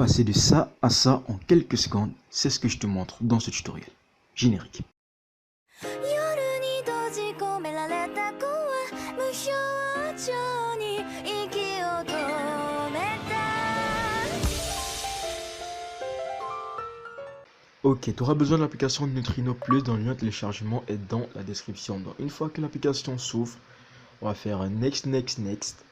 passer de ça à ça en quelques secondes, c'est ce que je te montre dans ce tutoriel. Générique. Ok, tu auras besoin de l'application Neutrino Plus dont le lien de téléchargement est dans la description. Donc une fois que l'application s'ouvre, on va faire un next, next, next.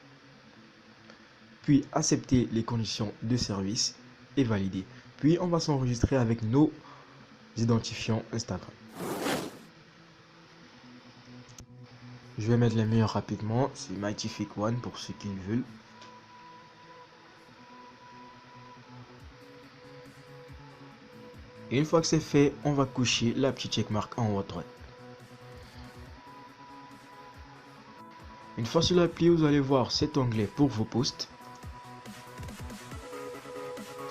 Puis accepter les conditions de service et valider. Puis on va s'enregistrer avec nos identifiants Instagram. Je vais mettre les meilleurs rapidement, c'est Mightyfake One pour ceux qui le veulent. Et une fois que c'est fait, on va cocher la petite checkmark en haut à droite. Une fois sur l'appli, vous allez voir cet onglet pour vos posts.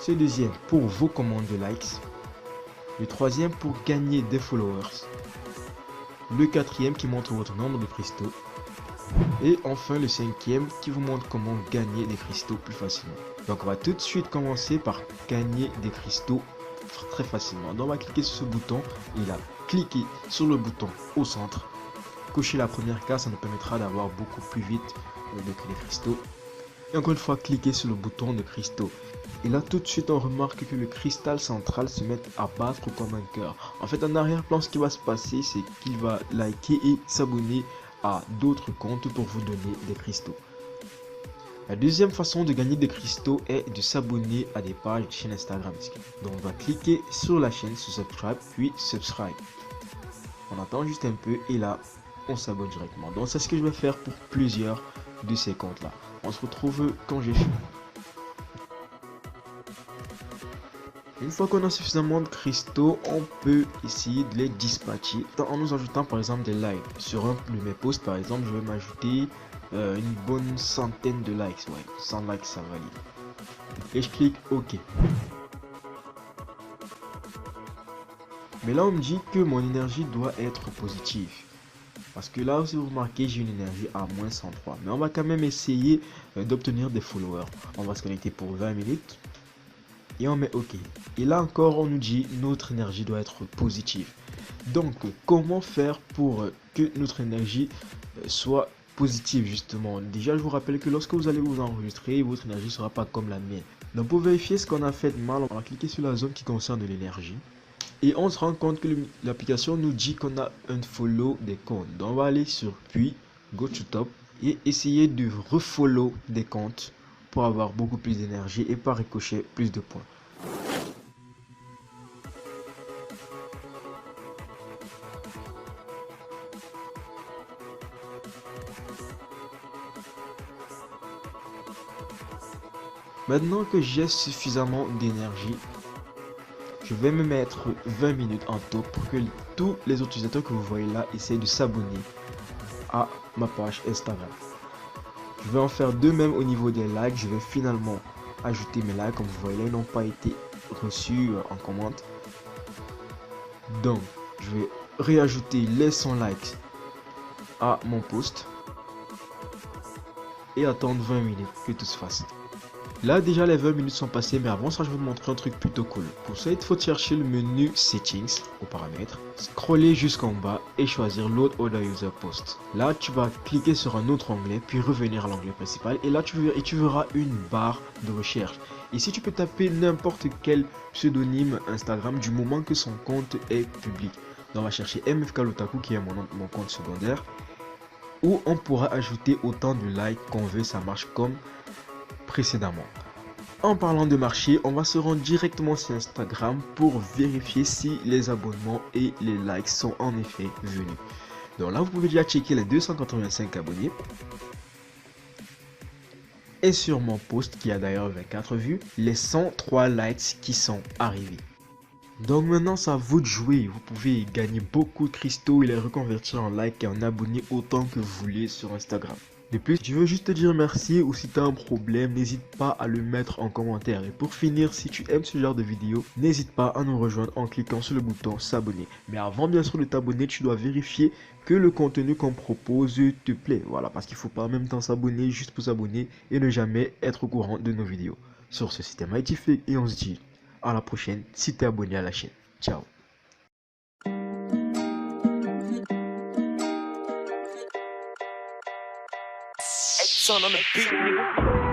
Ce deuxième pour vos commandes de likes. Le troisième pour gagner des followers. Le quatrième qui montre votre nombre de cristaux. Et enfin le cinquième qui vous montre comment gagner des cristaux plus facilement. Donc on va tout de suite commencer par gagner des cristaux très facilement. Donc on va cliquer sur ce bouton et là, cliquer sur le bouton au centre. Cocher la première case, ça nous permettra d'avoir beaucoup plus vite des cristaux. Et encore une fois, cliquer sur le bouton de cristaux. Et là, tout de suite, on remarque que le cristal central se met à battre comme un cœur. En fait, en arrière-plan, ce qui va se passer, c'est qu'il va liker et s'abonner à d'autres comptes pour vous donner des cristaux. La deuxième façon de gagner des cristaux est de s'abonner à des pages de chaîne Instagram. Donc, on va cliquer sur la chaîne, sur subscribe, puis subscribe. On attend juste un peu et là, on s'abonne directement. Donc, c'est ce que je vais faire pour plusieurs de ces comptes-là. On se retrouve quand j'ai fini. Une fois qu'on a suffisamment de cristaux, on peut essayer de les dispatcher en nous ajoutant par exemple des likes. Sur un de mes posts par exemple, je vais m'ajouter une bonne centaine de likes. Ouais, 100 likes ça valide. Et je clique OK. Mais là on me dit que mon énergie doit être positive. Parce que là, si vous remarquez, j'ai une énergie à moins 103. Mais on va quand même essayer d'obtenir des followers. On va se connecter pour 20 minutes. Et on met OK. Et là encore, on nous dit notre énergie doit être positive. Donc, comment faire pour que notre énergie soit positive justement? Déjà, je vous rappelle que lorsque vous allez vous enregistrer, votre énergie ne sera pas comme la mienne. Donc, pour vérifier ce qu'on a fait de mal, on va cliquer sur la zone qui concerne de l'énergie. Et on se rend compte que l'application nous dit qu'on a un follow des comptes. Donc, on va aller sur puis, go to top et essayer de refollow des comptes pour avoir beaucoup plus d'énergie et par ricochet plus de points. Maintenant que j'ai suffisamment d'énergie, je vais me mettre 20 minutes en top pour que tous les utilisateurs que vous voyez là essayent de s'abonner à ma page Instagram. Je vais en faire de même au niveau des likes. Je vais finalement ajouter mes likes. Comme vous voyez là, ils n'ont pas été reçus en commande. Donc, je vais réajouter les 100 likes à mon post et attendre 20 minutes que tout se fasse. Là déjà les 20 minutes sont passées, mais avant ça je vais vous montrer un truc plutôt cool. Pour ça il faut chercher le menu settings aux paramètres, scroller jusqu'en bas et choisir load other user post. Là tu vas cliquer sur un autre onglet puis revenir à l'onglet principal et là tu verras une barre de recherche. Ici tu peux taper n'importe quel pseudonyme Instagram du moment que son compte est public. Donc on va chercher MFK Lotaku qui est mon compte secondaire, où on pourra ajouter autant de likes qu'on veut, ça marche comme précédemment. En parlant de marché, on va se rendre directement sur Instagram pour vérifier si les abonnements et les likes sont en effet venus. Donc là, vous pouvez déjà checker les 285 abonnés. Et sur mon post, qui a d'ailleurs 24 vues, les 103 likes qui sont arrivés. Donc maintenant, c'est à vous de jouer. Vous pouvez gagner beaucoup de cristaux et les reconvertir en likes et en abonnés autant que vous voulez sur Instagram. De plus, je veux juste te dire merci, ou si tu as un problème, n'hésite pas à le mettre en commentaire. Et pour finir, si tu aimes ce genre de vidéo, n'hésite pas à nous rejoindre en cliquant sur le bouton s'abonner. Mais avant bien sûr de t'abonner, tu dois vérifier que le contenu qu'on propose te plaît. Voilà, parce qu'il ne faut pas en même temps s'abonner juste pour s'abonner et ne jamais être au courant de nos vidéos. Sur ce, c'était Mightyfake et on se dit à la prochaine si t'es abonné à la chaîne. Ciao. Son on the beat.